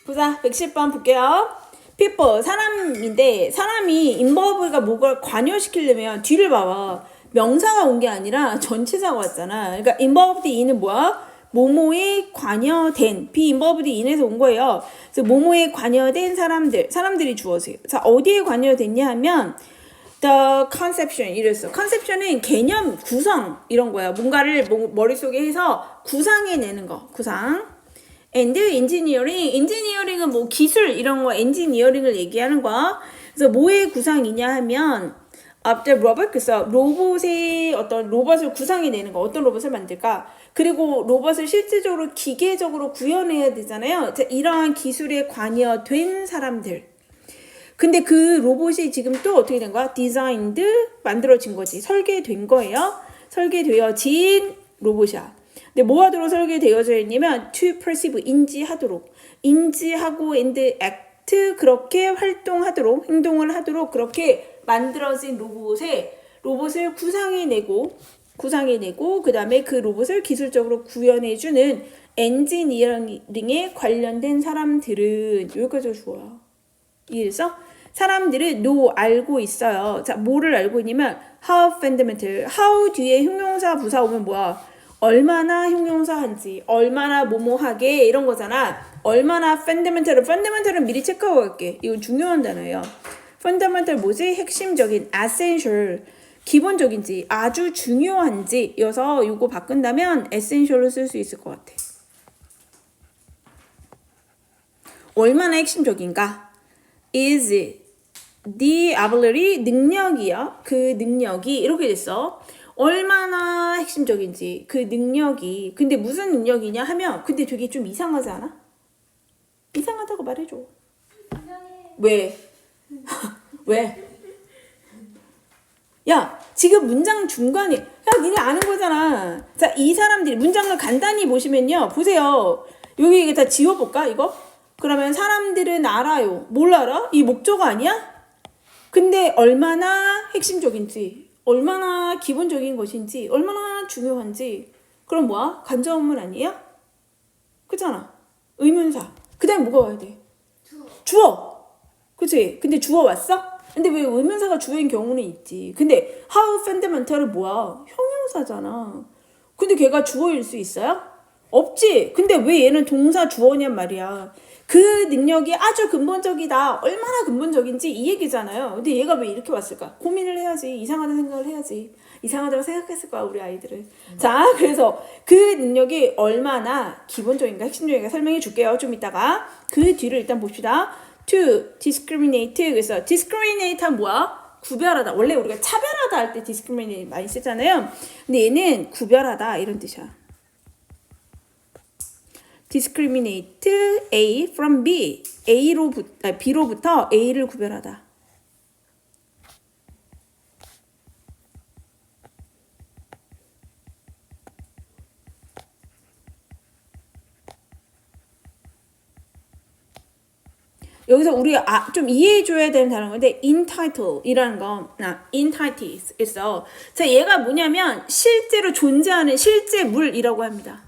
보자. 110번 볼게요. people 사람인데 사람이 involve가 뭐가 관여시키려면 뒤를 봐봐. 명사가 온 게 아니라 전치사가 왔잖아. 그러니까 involved in은 뭐야? 뭐뭐에 관여된 be involved in에서 온 거예요. 그래서 뭐뭐에 관여된 사람들이 주어져요. 자, 어디에 관여됐냐 하면 the conception 이랬어. conception은 개념, 구성 이런 거야. 뭔가를 머릿속에 해서 구상해내는 거. 구상. and engineering은 뭐 기술 이런 거 엔지니어링을 얘기하는 거야. 그래서 뭐의 구상이냐 하면 of the robot 그래서 로봇의 어떤 로봇을 구상해내는 거. 어떤 로봇을 만들까? 그리고 로봇을 실질적으로 기계적으로 구현해야 되잖아요. 자, 이러한 기술에 관여된 사람들. 근데 그 로봇이 지금 또 어떻게 된 거야? designed 만들어진 거지. 설계된 거예요. 설계되어진 로봇이야. 근데 뭐 하도록 설계되어져 있냐면 to perceive 인지하도록 인지하고 and act 그렇게 활동하도록 행동을 하도록 그렇게 만들어진 로봇을 구상해내고 그 다음에 그 로봇을 기술적으로 구현해주는 엔지니어링에 관련된 사람들은 여기까지가 좋아. 이해했어? 사람들은 알고 있어요. 자, 뭐를 알고 있냐면 how fundamental how 뒤에 형용사 부사 오면 뭐야? 얼마나 형용사한지 얼마나 뭐뭐하게 이런 거잖아. 얼마나 fundamental은 미리 체크하고 갈게. 이건 중요한 단어예요. fundamental 뭐지? 핵심적인 essential 기본적인지 아주 중요한지 여서 이거 바꾼다면 essential로 쓸 수 있을 것 같아. 얼마나 핵심적인가? is the ability 능력이야. 그 능력이 이렇게 됐어. 얼마나 핵심적인지 그 능력이 근데 무슨 능력이냐 하면 근데 되게 좀 이상하지 않아? 이상하다고 말해줘. 왜? 왜? 야 지금 문장 중간에 야 니네 아는 거잖아. 자, 이 사람들이 문장을 간단히 보시면요. 보세요. 여기 이게 다 지워볼까 이거? 그러면 사람들은 알아요. 뭘 알아? 이 목적어 아니야? 근데 얼마나 핵심적인지 얼마나 기본적인 것인지 얼마나 중요한지 그럼 뭐야? 간접문 아니야? 그잖아. 의문사. 그 다음에 뭐가 와야 돼? 주어. 그치? 근데 주어 왔어? 근데 왜 의문사가 주어인 경우는 있지. 근데 how fundamental은 뭐야? 형용사잖아. 근데 걔가 주어일 수 있어요? 없지. 근데 왜 얘는 동사 주어냔 말이야. 그 능력이 아주 근본적이다. 얼마나 근본적인지 이 얘기잖아요. 근데 얘가 왜 이렇게 왔을까? 고민을 해야지. 이상하다는 생각을 해야지. 이상하다고 생각했을 거야 우리 아이들은. 자, 그래서 그 능력이 얼마나 기본적인가 핵심적인가 설명해 줄게요. 좀 이따가. 그 뒤를 일단 봅시다. to discriminate. 그래서 discriminate는 뭐야? 구별하다. 원래 우리가 차별하다 할 때 discriminate 많이 쓰잖아요. 근데 얘는 구별하다 이런 뜻이야. discriminate A from B. B로부터 A를 구별하다. 여기서 우리 좀 이해해줘야 되는 단어인데 entitle이라는 거, entitled 있어. 자, 얘가 뭐냐면 실제로 존재하는 실제물이라고 합니다.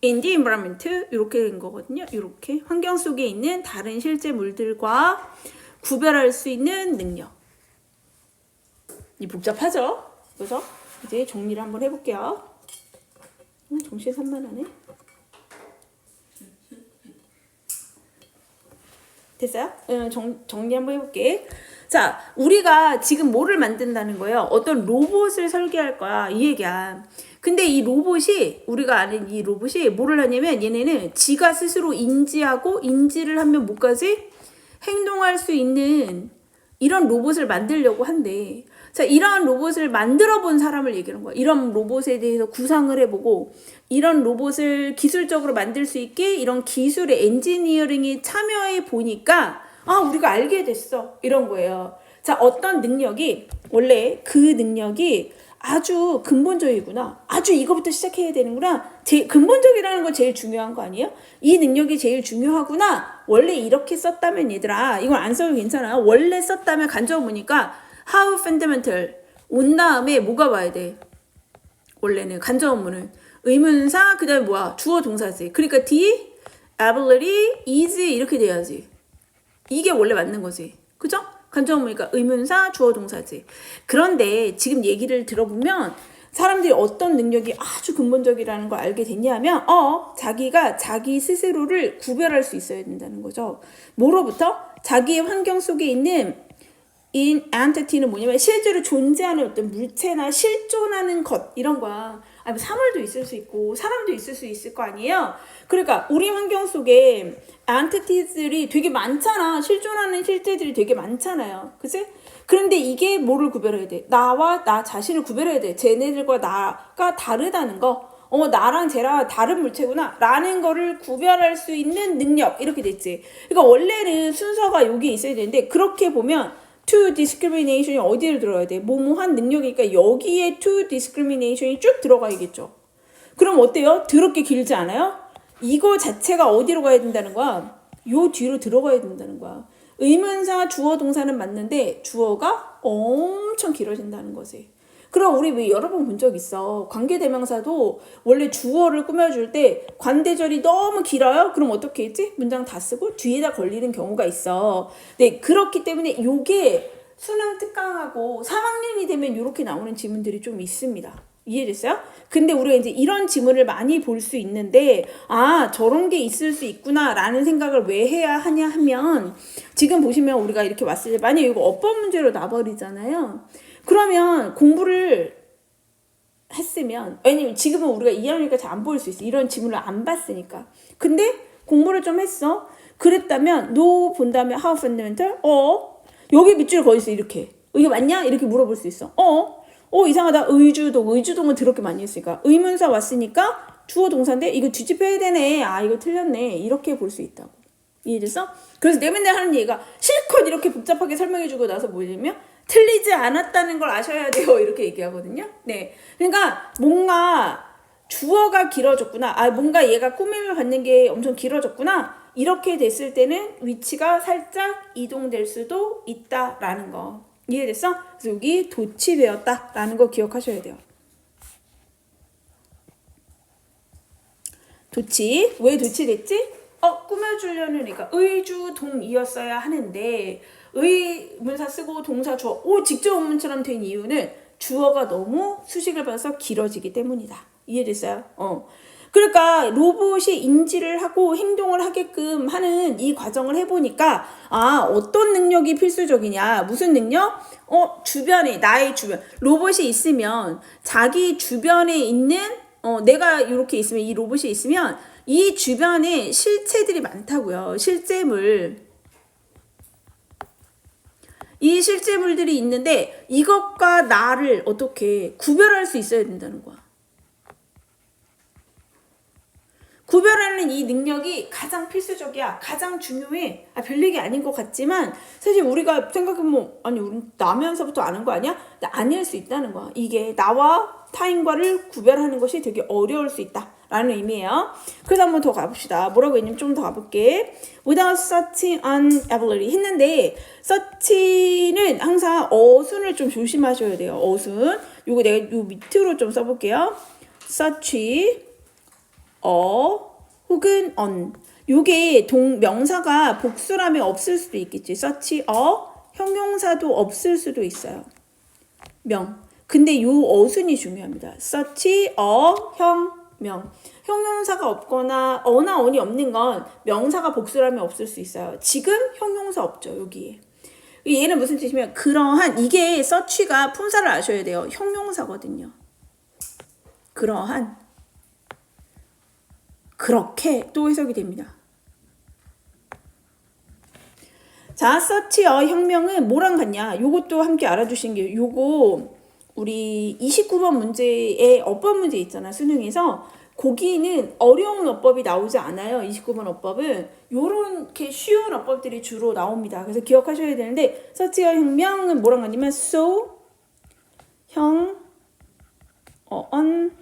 in the environment 이렇게 된 거거든요. 이렇게 환경 속에 있는 다른 실제물들과 구별할 수 있는 능력. 이 복잡하죠? 그래서 이제 정리를 한번 해볼게요. 정신산만하네. 됐어요? 정리 한번 해볼게. 자, 우리가 지금 뭐를 만든다는 거예요? 어떤 로봇을 설계할 거야. 이 얘기야. 근데 이 로봇이 우리가 아는 이 로봇이 뭐를 하냐면 얘네는 지가 스스로 인지하고 인지를 하면 뭐까지? 행동할 수 있는 이런 로봇을 만들려고 한대. 자, 이러한 로봇을 만들어 본 사람을 얘기하는 거야. 이런 로봇에 대해서 구상을 해보고 이런 로봇을 기술적으로 만들 수 있게 이런 기술의 엔지니어링에 참여해 보니까 우리가 알게 됐어. 이런 거예요. 자, 어떤 능력이 원래 그 능력이 아주 근본적이구나. 아주 이거부터 시작해야 되는구나. 근본적이라는 건 제일 중요한 거 아니에요? 이 능력이 제일 중요하구나. 원래 이렇게 썼다면 얘들아. 이건 안 써도 괜찮아. 원래 썼다면 간접 보니까 how fundamental 온 다음에 뭐가 와야 돼? 원래는 간접 업무는 의문사 그다음에 뭐야? 주어 동사지. 그러니까 the ability is 이렇게 돼야지. 이게 원래 맞는 거지. 그죠? 간접어 보니까 의문사 주어 동사지. 그런데 지금 얘기를 들어보면 사람들이 어떤 능력이 아주 근본적이라는 걸 알게 됐냐면 자기가 자기 스스로를 구별할 수 있어야 된다는 거죠. 뭐로부터? 자기의 환경 속에 있는 in entity는 뭐냐면 실제로 존재하는 어떤 물체나 실존하는 것 이런 거야. 아니 뭐 사물도 있을 수 있고 사람도 있을 수 있을 거 아니에요. 그러니까 우리 환경 속에 entities들이 되게 많잖아. 실존하는 실체들이 되게 많잖아요. 그치? 그런데 이게 뭐를 구별해야 돼? 나와 나 자신을 구별해야 돼. 쟤네들과 나가 다르다는 거. 나랑 쟤랑 다른 물체구나 라는 거를 구별할 수 있는 능력 이렇게 됐지. 그러니까 원래는 순서가 여기 있어야 되는데 그렇게 보면 to discrimination이 어디를 들어가야 돼? 뭐뭐한 능력이니까 여기에 to discrimination이 쭉 들어가야겠죠. 그럼 어때요? 더럽게 길지 않아요? 이거 자체가 어디로 가야 된다는 거야? 요 뒤로 들어가야 된다는 거야. 의문사 주어 동사는 맞는데 주어가 엄청 길어진다는 거지. 그럼 우리 왜 여러 번 본 적 있어. 관계대명사도 원래 주어를 꾸며줄 때 관대절이 너무 길어요? 그럼 어떻게 했지? 문장 다 쓰고 뒤에다 걸리는 경우가 있어. 네, 그렇기 때문에 요게 수능 특강하고 3학년이 되면 이렇게 나오는 지문들이 좀 있습니다. 이해됐어요? 근데 우리가 이제 이런 지문을 많이 볼 수 있는데 저런 게 있을 수 있구나 라는 생각을 왜 해야 하냐 하면 지금 보시면 우리가 이렇게 왔을 때 만약에 이거 어법 문제로 나버리잖아요. 그러면 공부를 했으면 왜냐면 지금은 우리가 2학년이니까 잘 안 보일 수 있어. 이런 지문을 안 봤으니까. 근데 공부를 좀 했어. 그랬다면 no 본 다음에 how fundamental? 여기 밑줄 거 있어 이렇게. 이게 맞냐? 이렇게 물어볼 수 있어. 이상하다. 의주동은 더럽게 많이 했으니까. 의문사 왔으니까 주어 동사인데 이거 뒤집혀야 되네. 이거 틀렸네. 이렇게 볼 수 있다고. 이해됐어? 그래서 내가 맨날 하는 얘기가 실컷 이렇게 복잡하게 설명해주고 나서 뭐냐면 틀리지 않았다는 걸 아셔야 돼요. 이렇게 얘기하거든요. 네. 그러니까 뭔가 주어가 길어졌구나. 뭔가 얘가 꾸밈을 받는 게 엄청 길어졌구나. 이렇게 됐을 때는 위치가 살짝 이동될 수도 있다라는 거. 이해됐어? 그래서 여기 도치되었다라는 거 기억하셔야 돼요. 도치. 왜 도치됐지? 꾸며주려는 그러니까 의주동이었어야 하는데 의문사 쓰고 동사 주어 직접 원문처럼 된 이유는 주어가 너무 수식을 받아서 길어지기 때문이다. 이해됐어요? 그러니까 로봇이 인지를 하고 행동을 하게끔 하는 이 과정을 해보니까 어떤 능력이 필수적이냐 무슨 능력? 주변에 나의 주변 로봇이 있으면 자기 주변에 있는 내가 이렇게 있으면 이 로봇이 있으면 이 주변에 실체들이 많다고요. 이 실제물들이 있는데 이것과 나를 어떻게 구별할 수 있어야 된다는 거야. 구별하는 이 능력이 가장 필수적이야. 가장 중요해. 별 얘기 아닌 것 같지만 사실 우리가 생각해보면 우리 나면서부터 아는 거 아니야? 아닐 수 있다는 거야. 이게 나와 타인과를 구별하는 것이 되게 어려울 수 있다 라는 의미예요. 그래서 한번 더 가봅시다. 뭐라고 했냐면 좀 더 가볼게. Without such an ability 했는데 such는 항상 어순을 좀 조심하셔야 돼요. 어순. 요거 내가 요 밑으로 좀 써볼게요. such 혹은 on. 요게 명사가 복수라면 없을 수도 있겠지. such 형용사도 없을 수도 있어요. 근데 요 어순이 중요합니다. such 명. 형용사가 없거나 어나 on이 없는 건 명사가 복수라면 없을 수 있어요. 지금 형용사 없죠. 여기에. 얘는 무슨 뜻이냐면 그러한 이게 such가 품사를 아셔야 돼요. 형용사거든요. 그러한 그렇게 또 해석이 됩니다. 자, such 혁명은 뭐랑 같냐? 요것도 함께 알아두신 게 요거 우리 29번 문제에 어법 문제 있잖아. 수능에서 거기는 어려운 어법이 나오지 않아요. 29번 어법은 요렇게 쉬운 어법들이 주로 나옵니다. 그래서 기억하셔야 되는데 such의 혁명은 뭐랑 같냐면 so on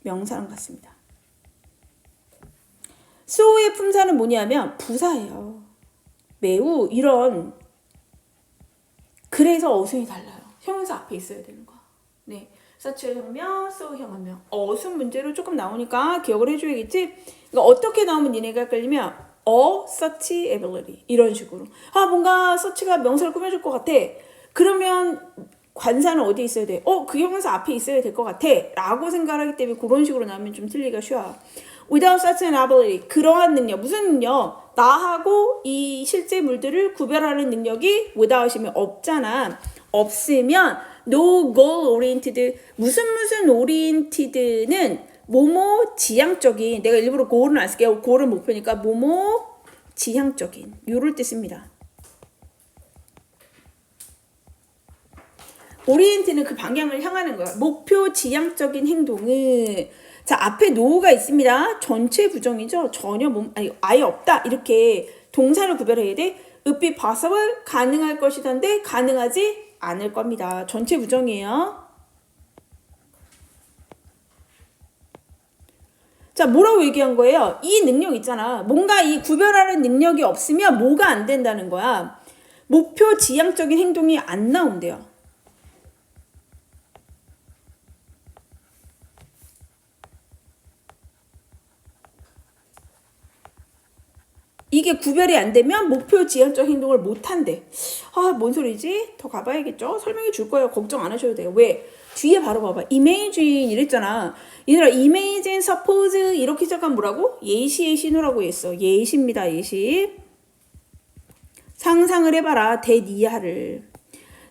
명사랑 같습니다. so의 품사는 뭐냐면 부사예요. 매우 이런 그래서 어순이 달라요. 형용사 앞에 있어야 되는 거. 네. such 형명, so 형명. 어순 문제로 조금 나오니까 기억을 해줘야겠지? 그러니까 어떻게 나오면 니네가 끌리면 such ability 이런 식으로. 아 뭔가 such가 명사를 꾸며줄 것 같아. 그러면 관사는 어디 있어야 돼? 그 형용사 앞에 있어야 될 것 같아. 라고 생각하기 때문에 그런 식으로 나오면 좀 틀리기가 쉬워. Without such an ability. 그러한 능력. 무슨 능력? 나하고 이 실제 물들을 구별하는 능력이 without이면 없잖아. 없으면 no goal oriented. 무슨 oriented는 뭐뭐 지향적인. 내가 일부러 goal은 안 쓸게요. goal은 목표니까 뭐뭐 지향적인. 요럴 뜻입니다. 오리엔트는 그 방향을 향하는 거야. 목표 지향적인 행동은 자 앞에 no가 있습니다. 전체 부정이죠. 전혀 아예 없다. 이렇게 동사를 구별해야 돼. would be possible 가능할 것이던데 가능하지 않을 겁니다. 전체 부정이에요. 자 뭐라고 얘기한 거예요? 이 능력 있잖아. 뭔가 이 구별하는 능력이 없으면 뭐가 안 된다는 거야. 목표 지향적인 행동이 안 나온대요. 이게 구별이 안 되면 목표 지향적 행동을 못 한대. 뭔 소리지? 더 가봐야겠죠? 설명해 줄 거예요. 걱정 안 하셔도 돼요. 왜? 뒤에 바로 봐봐. imagine 이랬잖아. 얘들아, imagine, suppose 이렇게 시작하면 뭐라고? 예시의 신호라고 했어. 예시입니다. 예시. 상상을 해봐라. 대니하를.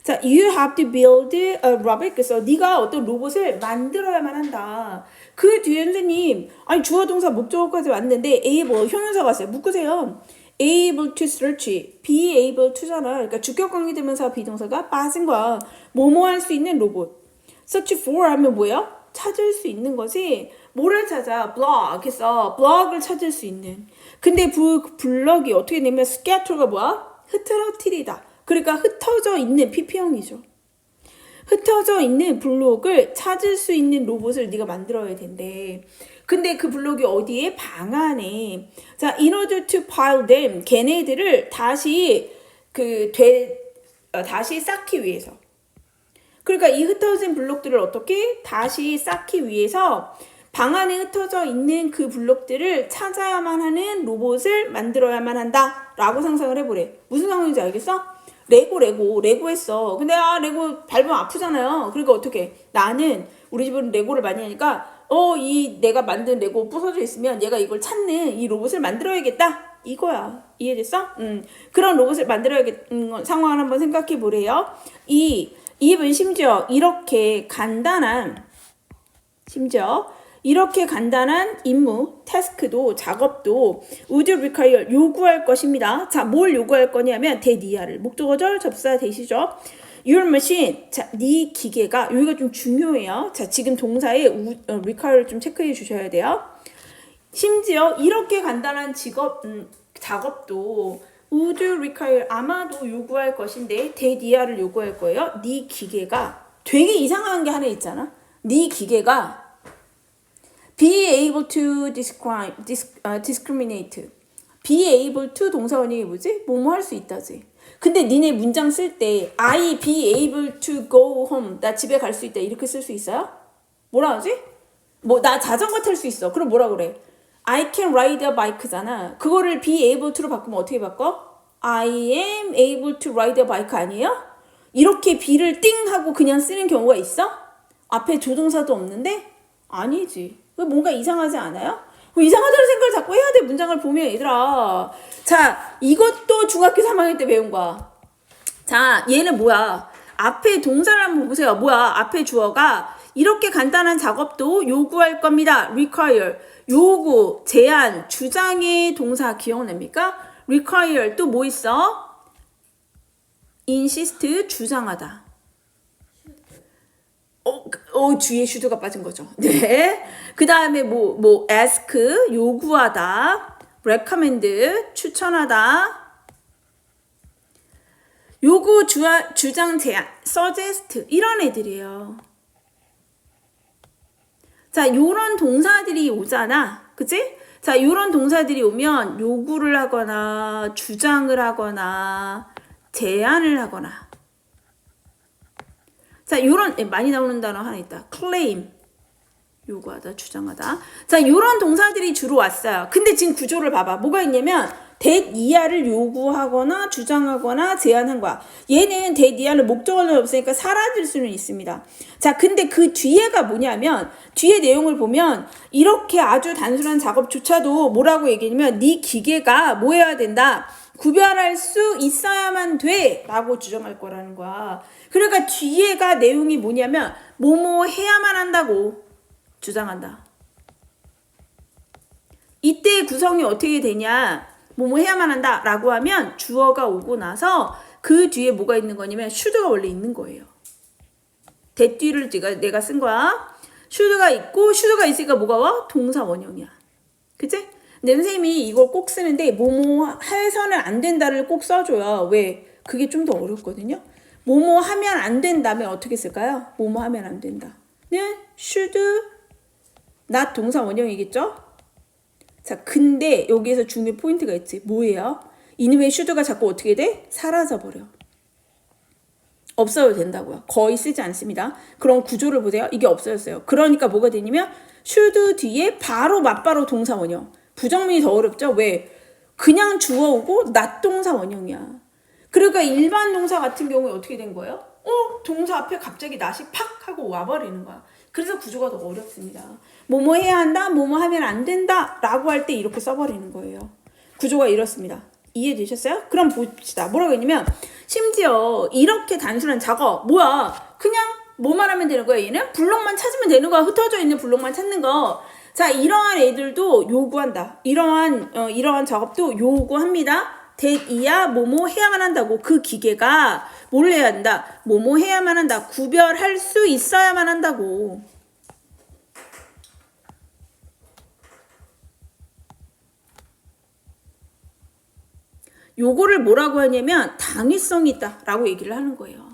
자, you have to build a robot. 그래서 네가 어떤 로봇을 만들어야만 한다. 그 뒤에 선생님, 아니 주어 동사 목적어까지 왔는데 able 형용사가 왔어요. 묶으세요. able to search, be able to잖아. 그러니까 주격 관계대명사 비동사가 빠진 거야. 뭐뭐 할 수 있는 로봇. search for 하면 뭐예요? 찾을 수 있는 거지. 뭐를 찾아? blog. 그래서 블럭을 찾을 수 있는. 근데 블럭이 어떻게 되면 scatter가 뭐야? 흐트러뜨리다. 그러니까 흩어져 있는 PP형이죠. 흩어져 있는 블록을 찾을 수 있는 로봇을 네가 만들어야 된대. 근데 그 블록이 어디에? 방 안에. 자, in order to pile them, 걔네들을 다시 다시 쌓기 위해서. 그러니까 이 흩어진 블록들을 어떻게 다시 쌓기 위해서 방 안에 흩어져 있는 그 블록들을 찾아야만 하는 로봇을 만들어야만 한다 라고 상상을 해보래. 무슨 상황인지 알겠어? 레고 했어. 근데 레고 밟으면 아프잖아요. 그러니까 어떻게? 나는 우리 집은 레고를 많이 하니까 이 내가 만든 레고 부서져 있으면 얘가 이걸 찾는 이 로봇을 만들어야겠다. 이거야. 이해됐어? 그런 로봇을 만들어야겠는 상황을 한번 생각해 보래요. 이 입은 심지어 이렇게 간단한 임무, 태스크도, 작업도 would require 요구할 것입니다. 자, 뭘 요구할 거냐면 대니아를 목적어절 접사 대시죠. Your machine, 자, 네 기계가 여기가 좀 중요해요. 자, 지금 동사에 require 좀 체크해 주셔야 돼요. 심지어 이렇게 간단한 작업도 would require 아마도 요구할 것인데 대니아를 요구할 거예요. 네 기계가 되게 이상한 게 하나 있잖아. 네 기계가 be able to discriminate. be able to 동사원이 뭐지? 뭐뭐 할 수 있다지. 근데 니네 문장 쓸 때 I be able to go home. 나 집에 갈 수 있다. 이렇게 쓸 수 있어요? 뭐라 하지? 나 자전거 탈 수 있어. 그럼 뭐라 그래? I can ride a bike잖아. 그거를 be able to로 바꾸면 어떻게 바꿔? I am able to ride a bike 아니에요? 이렇게 be를 띵 하고 그냥 쓰는 경우가 있어? 앞에 조동사도 없는데? 아니지. 뭔가 이상하지 않아요? 이상하다는 생각을 자꾸 해야 돼. 문장을 보면 얘들아. 자, 이것도 중학교 3학년 때 배운 거야. 자, 얘는 뭐야? 앞에 동사를 한번 보세요. 뭐야? 앞에 주어가 이렇게 간단한 작업도 요구할 겁니다. require. 요구, 제한, 주장의 동사 기억납니까? require 또 뭐 있어? insist, 주장하다. 뒤에 슈드가 빠진 거죠. 네. 그 다음에 ask, 요구하다. recommend, 추천하다. 요구, 주장, 제안, suggest, 이런 애들이에요. 자, 요런 동사들이 오잖아. 그치? 자, 요런 동사들이 오면 요구를 하거나, 주장을 하거나, 제안을 하거나. 자, 요런 많이 나오는 단어 하나 있다. claim. 요구하다, 주장하다. 자, 요런 동사들이 주로 왔어요. 근데 지금 구조를 봐봐. 뭐가 있냐면 that 이하를 요구하거나 주장하거나 제안한 거야. 얘는 that 이하를 목적어는 없으니까 사라질 수는 있습니다. 자, 근데 그 뒤에가 뭐냐면 뒤에 내용을 보면 이렇게 아주 단순한 작업조차도 뭐라고 얘기하냐면 네 기계가 뭐 해야 된다? 구별할 수 있어야만 돼 라고 주장할 거라는 거야. 그러니까 뒤에가 내용이 뭐냐면 뭐뭐 해야만 한다고 주장한다. 이때 구성이 어떻게 되냐? 뭐뭐 해야만 한다 라고 하면 주어가 오고 나서 그 뒤에 뭐가 있는 거냐면 should가 원래 있는 거예요. that 뒤를 내가 쓴 거야. should가 있고 should가 있으니까 뭐가 와? 동사 원형이야. 그치? 근데 선생님이 이걸 꼭 쓰는데 뭐뭐 해서는 안 된다를 꼭 써줘요. 왜? 그게 좀 더 어렵거든요. 뭐뭐 하면 안 된다면 어떻게 쓸까요? 뭐뭐 하면 안 된다. 는 should not 동사 원형이겠죠? 자, 근데 여기에서 중요한 포인트가 있지. 뭐예요? 이놈의 should가 자꾸 어떻게 돼? 사라져버려. 없어도 된다고요. 거의 쓰지 않습니다. 그럼 구조를 보세요. 이게 없어졌어요. 그러니까 뭐가 되냐면 should 뒤에 바로 맞바로 동사 원형. 부정문이 더 어렵죠? 왜? 그냥 주어 오고 not 동사 원형이야. 그러니까 일반 동사 같은 경우에 어떻게 된 거예요? 동사 앞에 갑자기 not이 팍 하고 와버리는 거야. 그래서 구조가 더 어렵습니다. 뭐뭐 해야 한다, 뭐뭐 하면 안 된다 라고 할 때 이렇게 써버리는 거예요. 구조가 이렇습니다. 이해되셨어요? 그럼 봅시다. 뭐라고 했냐면 심지어 이렇게 단순한 작업 뭐야? 그냥 뭐만 하면 되는 거야. 얘는 블록만 찾으면 되는 거야. 흩어져 있는 블록만 찾는 거. 자, 이러한 애들도 요구한다. 이러한 작업도 요구합니다. that 이야 뭐뭐 해야만 한다고. 그 기계가 뭘 해야 한다? 뭐뭐 해야만 한다. 구별할 수 있어야만 한다고. 요거를 뭐라고 하냐면 당위성이 있다 라고 얘기를 하는 거예요.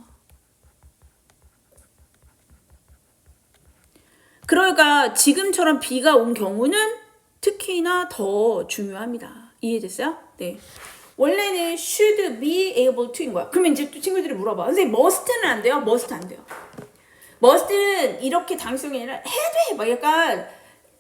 그러니까 지금처럼 비가 온 경우는 특히나 더 중요합니다. 이해됐어요? 네. 원래는 should be able to인 거야. 그러면 이제 또 친구들이 물어봐. 선생님 must는 안 돼요? must 안 돼요. must는 이렇게 당위성이 아니라 해야 돼. 막 약간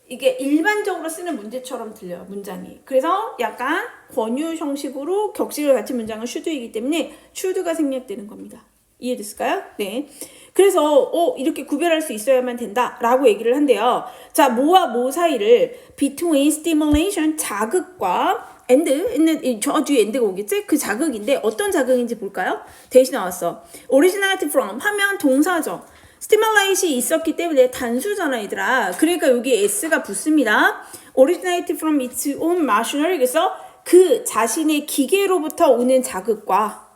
이게 일반적으로 쓰는 문제처럼 들려요. 문장이. 그래서 약간 권유 형식으로 격식을 갖춘 문장은 should이기 때문에 should가 생략되는 겁니다. 이해됐을까요? 네. 그래서 이렇게 구별할 수 있어야만 된다 라고 얘기를 한대요. 자, 뭐와 뭐 사이를 between stimulation 자극과 and 저 뒤에 and가 오겠지? 그 자극인데 어떤 자극인지 볼까요? 대신 나왔어. originate from 하면 동사죠. 스티뮬레이션이 있었기 때문에 단수잖아 얘들아. 그러니까 여기 s가 붙습니다. originate from its own machinery. 그래서 그 자신의 기계로부터 오는 자극과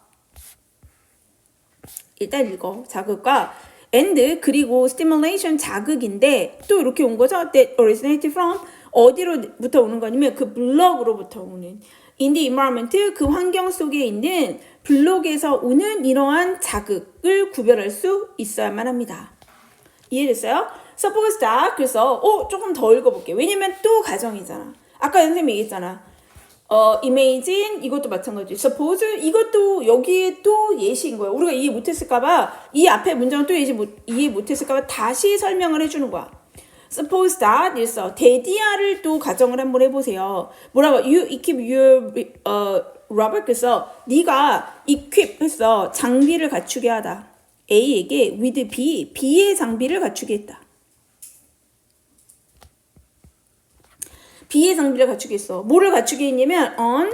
일단 이거 자극과 and 그리고 stimulation 자극인데 또 이렇게 온 거죠. that originate from 어디로부터 오는 거냐면 그 블록으로부터 오는 in the environment 그 환경 속에 있는 블록에서 오는 이러한 자극을 구별할 수 있어야만 합니다. 이해됐어요? suppose that 그래서 조금 더 읽어볼게요. 왜냐면 또 가정이잖아. 아까 선생님이 얘기했잖아. imagine 이것도 마찬가지. suppose 이것도 여기에 또 예시인 거예요. 우리가 이해 못했을까봐 이 앞에 문장을 또 이해 못했을까봐 다시 설명을 해주는 거야. suppose that 있어. 대디아를 또 가정을 한번 해보세요. 뭐라고? You equip your rubber. 그래서 네가 equip 해서 장비를 갖추게 하다. A에게 with B의 장비를 갖추게 했다. B의 장비를 갖추게 했어. 뭐를 갖추게 했냐면 on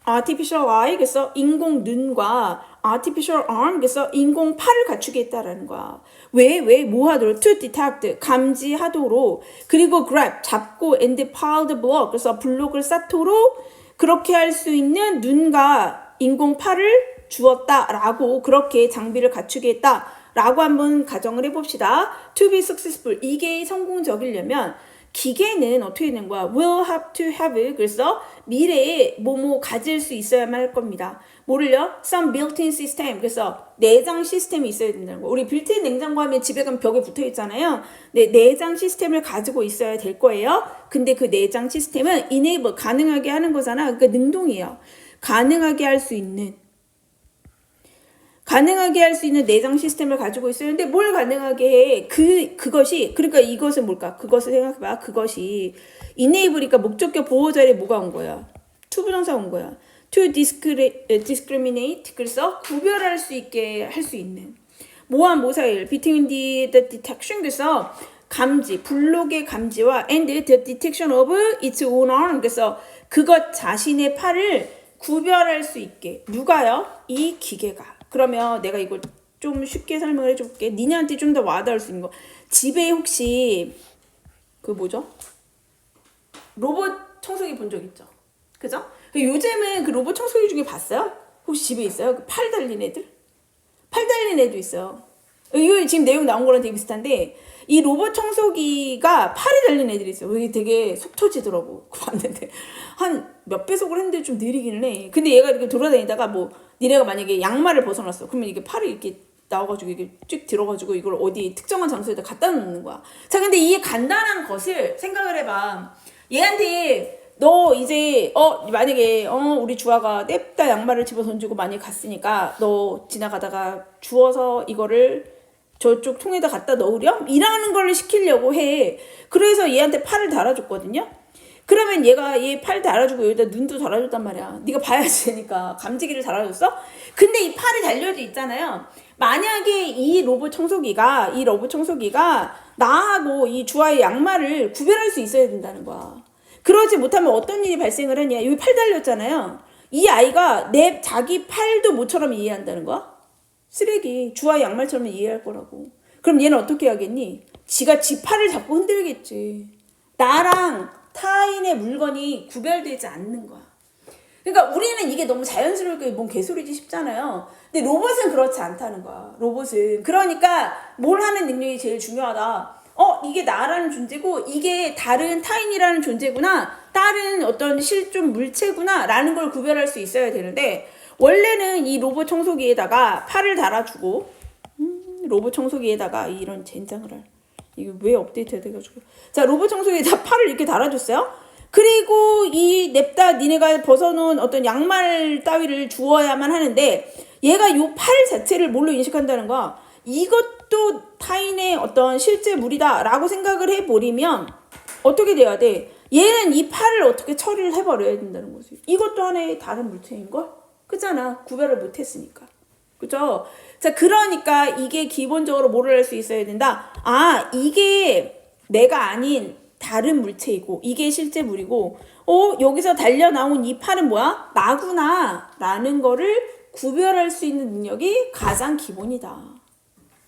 artificial eye 그래서 인공 눈과 artificial arm 그래서 인공 팔을 갖추게 했다라는 거야. 왜 뭐 하도록? to detect 감지하도록 그리고 grab 잡고 and pile the block 그래서 블록을 쌓도록 그렇게 할 수 있는 눈과 인공 팔을 주었다라고 그렇게 장비를 갖추게 했다라고 한번 가정을 해봅시다. to be successful 이게 성공적이려면 기계는 어떻게 되는 거야? will have to have 그래서 미래에 뭐뭐 가질 수 있어야만 할 겁니다. 뭐를요? some built-in system 그래서 내장 시스템이 있어야 된다는 거. 우리 빌트인 냉장고 하면 집에 가면 벽에 붙어 있잖아요. 네, 내장 시스템을 가지고 있어야 될 거예요. 근데 그 내장 시스템은 enable 가능하게 하는 거잖아. 그러니까 능동이에요. 가능하게 할 수 있는 가능하게 할 수 있는 내장 시스템을 가지고 있어요. 근데 뭘 가능하게 해? 그것이, 그러니까 이것은 뭘까? 그것을 생각해봐. 그것이 enable이니까 목적격 보호 자리에 뭐가 온 거야? to 부정사 온 거야. to discriminate. 그래서 구별할 수 있게 할 수 있는. 모한 모사일 between the detection. 그래서 감지, 블록의 감지와 and the detection of its own arm. 그래서 그것 자신의 팔을 구별할 수 있게. 누가요? 이 기계가. 그러면 내가 이걸 좀 쉽게 설명을 해줄게. 니네한테 좀 더 와닿을 수 있는 거. 집에 혹시 그 뭐죠? 로봇 청소기 본 적 있죠? 그죠? 요즘은 그 로봇 청소기 중에 봤어요? 혹시 집에 있어요? 그 팔 달린 애들? 팔 달린 애도 있어요. 이거 지금 내용 나온 거랑 되게 비슷한데 이 로봇 청소기가 팔이 달린 애들이 있어요. 이게 되게 속 터지더라고. 봤는데 한 몇 배속을 했는데 좀 느리기는 해. 근데 얘가 이렇게 돌아다니다가 뭐 니네가 만약에 양말을 벗어났어. 그러면 이게 팔이 이렇게 나와가지고 이게 쭉 들어가지고 이걸 어디 특정한 장소에다 갖다 놓는 거야. 자, 근데 이 간단한 것을 생각을 해봐. 얘한테 너 이제 만약에 우리 주아가 냅다 양말을 집어 던지고 많이 갔으니까 너 지나가다가 주워서 이거를 저쪽 통에다 갖다 넣으렴? 이라는 걸 시키려고 해. 그래서 얘한테 팔을 달아줬거든요. 그러면 얘가 얘 팔 달아주고 여기다 눈도 달아줬단 말이야. 네가 봐야지 되니까 감지기를 달아줬어? 근데 이 팔이 달려져 있잖아요. 만약에 이 로봇 청소기가 나하고 이 주아의 양말을 구별할 수 있어야 된다는 거야. 그러지 못하면 어떤 일이 발생을 하냐. 여기 팔 달렸잖아요. 이 아이가 내 자기 팔도 모처럼 이해한다는 거야. 쓰레기. 주아의 양말처럼 이해할 거라고. 그럼 얘는 어떻게 하겠니? 지가 지 팔을 잡고 흔들겠지. 나랑 타인의 물건이 구별되지 않는 거야. 그러니까 우리는 이게 너무 자연스럽게 뭔 개소리지 싶잖아요. 근데 로봇은 그렇지 않다는 거야. 로봇은. 그러니까 뭘 하는 능력이 제일 중요하다. 이게 나라는 존재고 이게 다른 타인이라는 존재구나. 다른 어떤 실존 물체구나 라는 걸 구별할 수 있어야 되는데 원래는 이 로봇 청소기에다가 팔을 달아주고 로봇 청소기에다가 이런 젠장을 할 이거 왜 업데이트 돼가지고 자 로봇 청소기에다 팔을 이렇게 달아줬어요. 그리고 이 냅다 니네가 벗어놓은 어떤 양말 따위를 주워야만 하는데 얘가 요 팔 자체를 뭘로 인식한다는 거야. 이것도 타인의 어떤 실제 물이다 라고 생각을 해버리면 어떻게 돼야 돼? 얘는 이 팔을 어떻게 처리를 해버려야 된다는 거지. 이것도 하나의 다른 물체인걸? 그잖아. 구별을 못했으니까. 그죠? 자, 그러니까 이게 기본적으로 뭐를 할 수 있어야 된다? 아, 이게 내가 아닌 다른 물체이고 이게 실제 물이고 여기서 달려 나온 이 팔은 뭐야? 나구나 라는 거를 구별할 수 있는 능력이 가장 기본이다.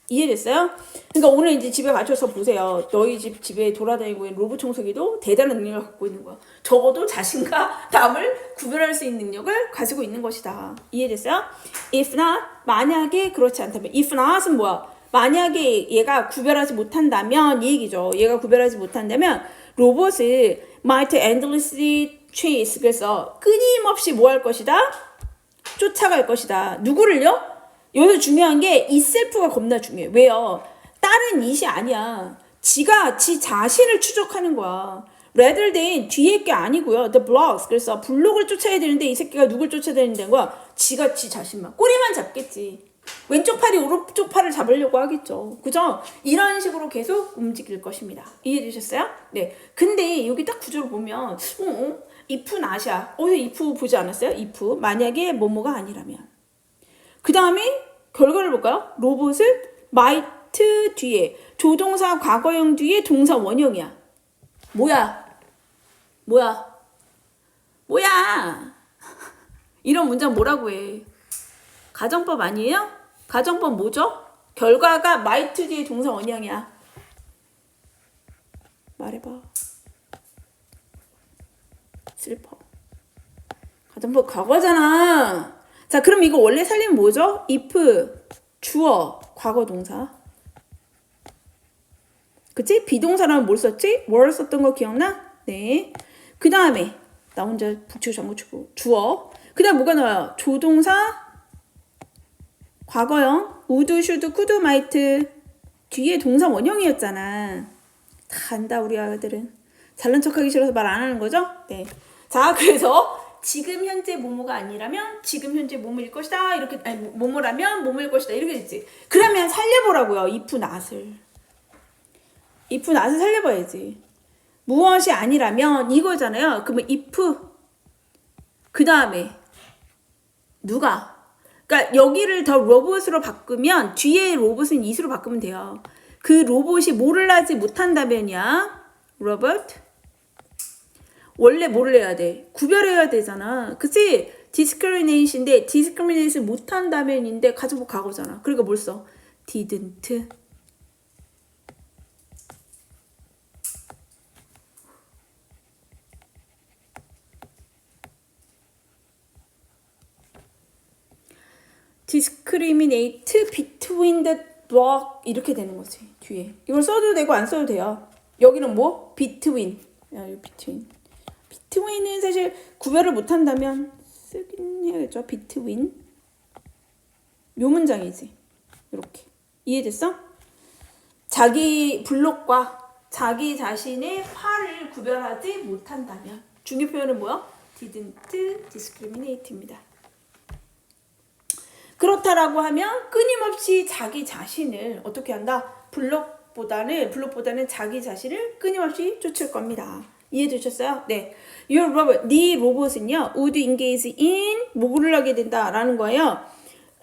이해됐어요? 그러니까 오늘 이제 집에 맞춰서 보세요. 너희 집에 돌아다니고 있는 로봇 청소기도 대단한 능력을 갖고 있는 거야. 적어도 자신과 남을 구별할 수 있는 능력을 가지고 있는 것이다. 이해됐어요? If not, 만약에 그렇지 않다면. If not은 뭐야? 만약에 얘가 구별하지 못한다면 이 얘기죠. 얘가 구별하지 못한다면 로봇을 might endlessly chase. 그래서 끊임없이 뭐 할 것이다? 쫓아갈 것이다. 누구를요? 여기서 중요한 게 이 셀프가 겁나 중요해. 왜요? 다른 it이 아니야. 지가 지 자신을 추적하는 거야. rather than 뒤에 게 아니고요. the blocks. 그래서 블록을 쫓아야 되는데 이 새끼가 누굴 쫓아야 되는 거야? 지가 지 자신만. 꼬리만 잡겠지. 왼쪽 팔이 오른쪽 팔을 잡으려고 하겠죠. 그죠? 이런 식으로 계속 움직일 것입니다. 이해되셨어요? 네. 근데 여기 딱 구조를 보면 if not이야. if 보지 않았어요? if. 만약에 뭐뭐가 아니라면. 그 다음에 결과를 볼까요? 로봇은 might 뒤에 조동사 과거형 뒤에 동사 원형이야. 뭐야? 이런 문장 뭐라고 해? 가정법 아니에요? 가정법 뭐죠? 결과가 might 뒤에 동사 원형이야. 말해봐. 슬퍼. 가정법 과거잖아. 자, 그럼 이거 원래 살리면 뭐죠? if, 주어, 과거 동사. 그치? 비동사라면 뭘 썼지? were 썼던 거 기억나? 네. 그 다음에 나 혼자 북치고 장구치고 주어. 그 다음 뭐가 나와요? 조동사, 과거형, would, should, could, might. 뒤에 동사 원형이었잖아. 다 안다 우리 아들은. 잘난 척하기 싫어서 말 안 하는 거죠? 네. 자, 그래서 지금 현재 뭐뭐가 아니라면 지금 현재 뭐뭐일 것이다. 이렇게 아니 뭐뭐라면 뭐뭐일 것이다. 이렇게 됐지. 그러면 살려보라고요. if not을. if not을 살려봐야지. 무엇이 아니라면 이거잖아요. 그러면 if 그 다음에 누가? 그러니까 여기를 더 로봇으로 바꾸면 뒤에 로봇은 is로 바꾸면 돼요. 그 로봇이 뭐를 하지 못한다면이야. 로봇 원래 뭐를 해야 돼? 구별해야 되잖아. 그치? discriminate인데 discriminate를 못한다면인데 가져보 과거잖아. 그러니까 뭘 써? didn't. discriminate between the block 이렇게 되는 거지. 뒤에 이걸 써도 되고 안 써도 돼요. 여기는 뭐? between. 야, 이거 between은 사실 구별을 못한다면 쓰긴 해야겠죠. between 요 문장이지. 이렇게 이해됐어? 자기 블록과 자기 자신의 팔을 구별하지 못한다면 중요 표현은 뭐야? didn't discriminate입니다. 그렇다라고 하면 끊임없이 자기 자신을 어떻게 한다? 블록보다는 자기 자신을 끊임없이 쫓을 겁니다. 이해되셨어요? 네. Your robot, 네 로봇은요, would engage in 뭐를 하게 된다라는 거예요.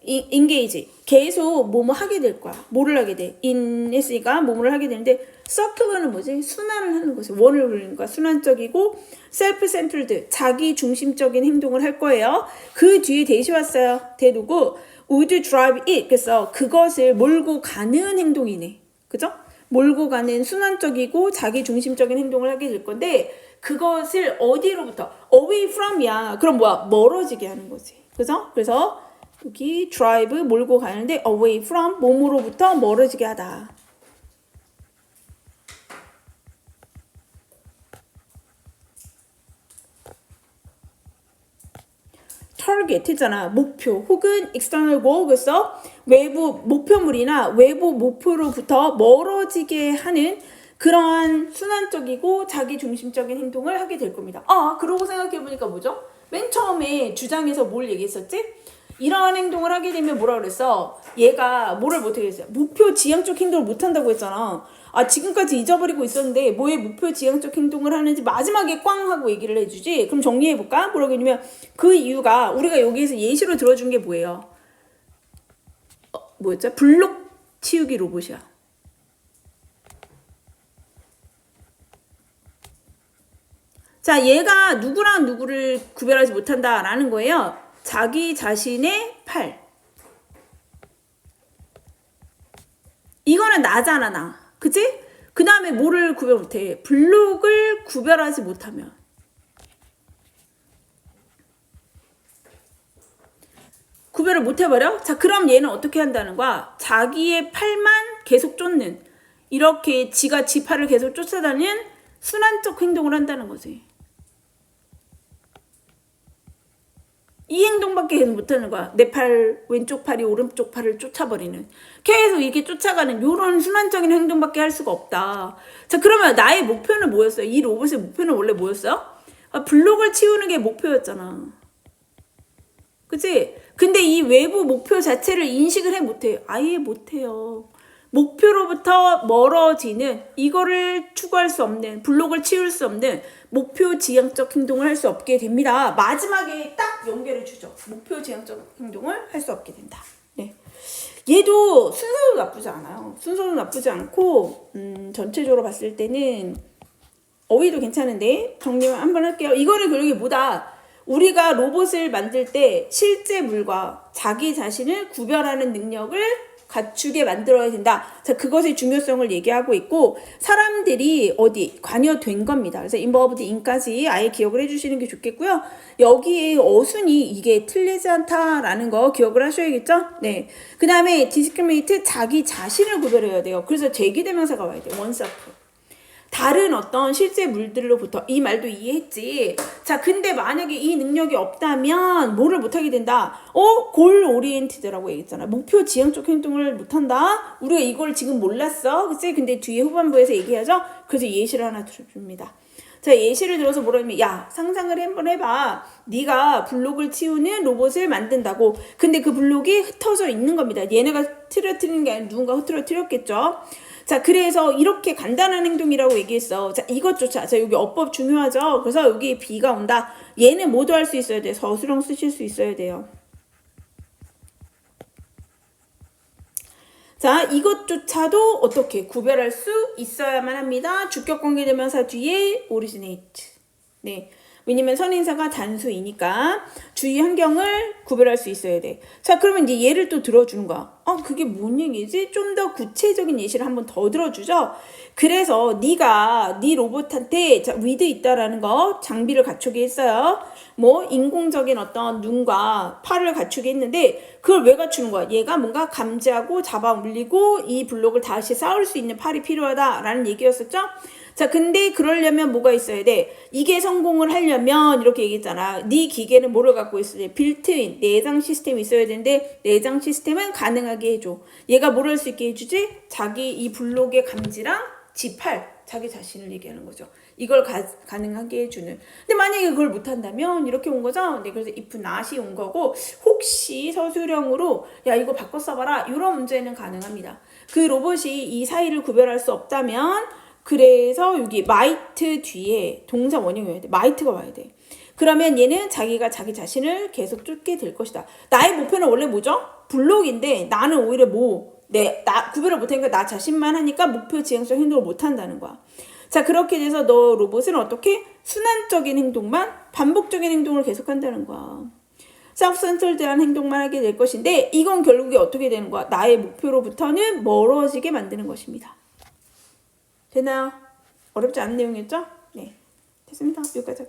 engage, 계속 뭐뭐 하게 될 거야. 뭐를 하게 돼? in 했으니까 뭐를 하게 되는데 circular는 뭐지? 순환을 하는 거지. 원을 그리는 거야. 순환적이고 self-centered, 자기 중심적인 행동을 할 거예요. 그 뒤에 대시 왔어요. 대두고 would drive it. 그래서 그것을 몰고 가는 행동이네. 그죠? 몰고 가는 순환적이고 자기 중심적인 행동을 하게 될 건데 그것을 어디로부터? away from이야. 그럼 뭐야? 멀어지게 하는 거지. 그죠? 그래서 여기 drive 몰고 가는데 away from 몸으로부터 멀어지게 하다. target 했잖아. 목표 혹은 external goal. 그래서 외부 목표물이나 외부 목표로부터 멀어지게 하는 그러한 순환적이고 자기 중심적인 행동을 하게 될 겁니다. 그러고 생각해보니까 뭐죠? 맨 처음에 주장에서 뭘 얘기했었지? 이러한 행동을 하게 되면 뭐라 그랬어? 얘가 뭐를 못하게 했어요? 목표 지향적 행동을 못한다고 했잖아. 지금까지 잊어버리고 있었는데 뭐에 목표 지향적 행동을 하는지 마지막에 꽝 하고 얘기를 해주지. 그럼 정리해볼까? 뭐라고 했냐면 그 이유가 우리가 여기에서 예시로 들어준 게 뭐예요? 뭐였죠? 블록 치우기 로봇이야. 자, 얘가 누구랑 누구를 구별하지 못한다라는 거예요. 자기 자신의 팔. 이거는 나잖아, 나. 그치? 그 다음에 뭐를 구별 못해? 블록을 구별하지 못하면. 구별을 못해버려? 자, 그럼 얘는 어떻게 한다는 거야? 자기의 팔만 계속 쫓는, 이렇게 지가 지 팔을 계속 쫓아다니는 순환적 행동을 한다는 거지. 이 행동밖에 계속 못하는 거야. 내 팔, 왼쪽 팔이 오른쪽 팔을 쫓아버리는. 계속 이렇게 쫓아가는 이런 순환적인 행동밖에 할 수가 없다. 자, 그러면 나의 목표는 뭐였어요? 이 로봇의 목표는 원래 뭐였어요? 블록을 치우는 게 목표였잖아. 그치? 근데 이 외부 목표 자체를 인식을 못해요. 아예 못해요. 목표로부터 멀어지는, 이거를 추구할 수 없는, 블록을 치울 수 없는 목표 지향적 행동을 할 수 없게 됩니다. 마지막에 딱 연결해 주죠. 목표 지향적 행동을 할 수 없게 된다. 네. 얘도 순서도 나쁘지 않아요. 순서도 나쁘지 않고 전체적으로 봤을 때는 어휘도 괜찮은데 정리를 한번 할게요. 이거는 그러기 뭐다. 우리가 로봇을 만들 때 실제 물과 자기 자신을 구별하는 능력을 갖추게 만들어야 된다. 자, 그것의 중요성을 얘기하고 있고 사람들이 관여된 겁니다. 그래서 involved in까지 아예 기억을 해주시는 게 좋겠고요. 여기에 어순이 이게 틀리지 않다라는 거 기억을 하셔야겠죠? 네. 그 다음에 discriminate 자기 자신을 구별해야 돼요. 그래서 제기대명사가 와야 돼요. oneself. 다른 어떤 실제 물들로부터. 이 말도 이해했지? 자, 근데 만약에 이 능력이 없다면 뭐를 못하게 된다? 골 오리엔티드라고 얘기했잖아. 목표 지향적 행동을 못한다? 우리가 이걸 지금 몰랐어. 그치? 근데 뒤에 후반부에서 얘기하죠? 그래서 예시를 하나 들어줍니다. 자, 예시를 들어서 뭐라면, 야, 상상을 한번 해봐. 네가 블록을 치우는 로봇을 만든다고. 근데 그 블록이 흩어져 있는 겁니다. 얘네가 틀어뜨리는 게 아니라 누군가 흐트러뜨렸겠죠. 자, 그래서 이렇게 간단한 행동이라고 얘기했어. 자, 이것조차. 자, 여기 어법 중요하죠. 그래서 여기 B가 온다. 얘는 모두 할 수 있어야 돼. 서술형 쓰실 수 있어야 돼요. 자, 이것조차도 어떻게 구별할 수 있어야만 합니다. 주격관계대명사 뒤에 originate. 네. 왜냐면 선인사가 단수이니까 주의 환경을 구별할 수 있어야 돼. 자, 그러면 이제 예를 또 들어주는 거야. 그게 뭔 얘기지? 좀 더 구체적인 예시를 한번 더 들어주죠. 그래서 네가 네 로봇한테 위드 있다라는 거 장비를 갖추게 했어요. 뭐 인공적인 어떤 눈과 팔을 갖추게 했는데 그걸 왜 갖추는 거야? 얘가 뭔가 감지하고 잡아 물리고 이 블록을 다시 쌓을 수 있는 팔이 필요하다라는 얘기였었죠. 자, 근데 그러려면 뭐가 있어야 돼? 이게 성공을 하려면 이렇게 얘기했잖아. 네 기계는 뭐를 갖고 있어야 돼? 빌트인, 내장 시스템이 있어야 되는데 내장 시스템은 가능하게 해줘. 얘가 뭘 할 수 있게 해주지? 자기 이 블록의 감지랑 지팔, 자기 자신을 얘기하는 거죠. 이걸 가능하게 해주는. 근데 만약에 그걸 못한다면 이렇게 온 거죠. 네, 그래서 if not이 온 거고 혹시 서술형으로 야 이거 바꿔 써봐라 이런 문제는 가능합니다. 그 로봇이 이 사이를 구별할 수 없다면 그래서 여기 might 뒤에 동사 원형이 와야 돼. might가 와야 돼. 그러면 얘는 자기가 자기 자신을 계속 쫓게 될 것이다. 나의 목표는 원래 뭐죠? 블록인데 나는 오히려 나 구별을 못하니까 나 자신만 하니까 목표 지향적 행동을 못한다는 거야. 자, 그렇게 돼서 너 로봇은 어떻게? 순환적인 행동만, 반복적인 행동을 계속한다는 거야. self-centered한 행동만 하게 될 것인데 이건 결국에 어떻게 되는 거야? 나의 목표로부터는 멀어지게 만드는 것입니다. 되나요? 어렵지 않은 내용이었죠? 네, 됐습니다. 여기까지.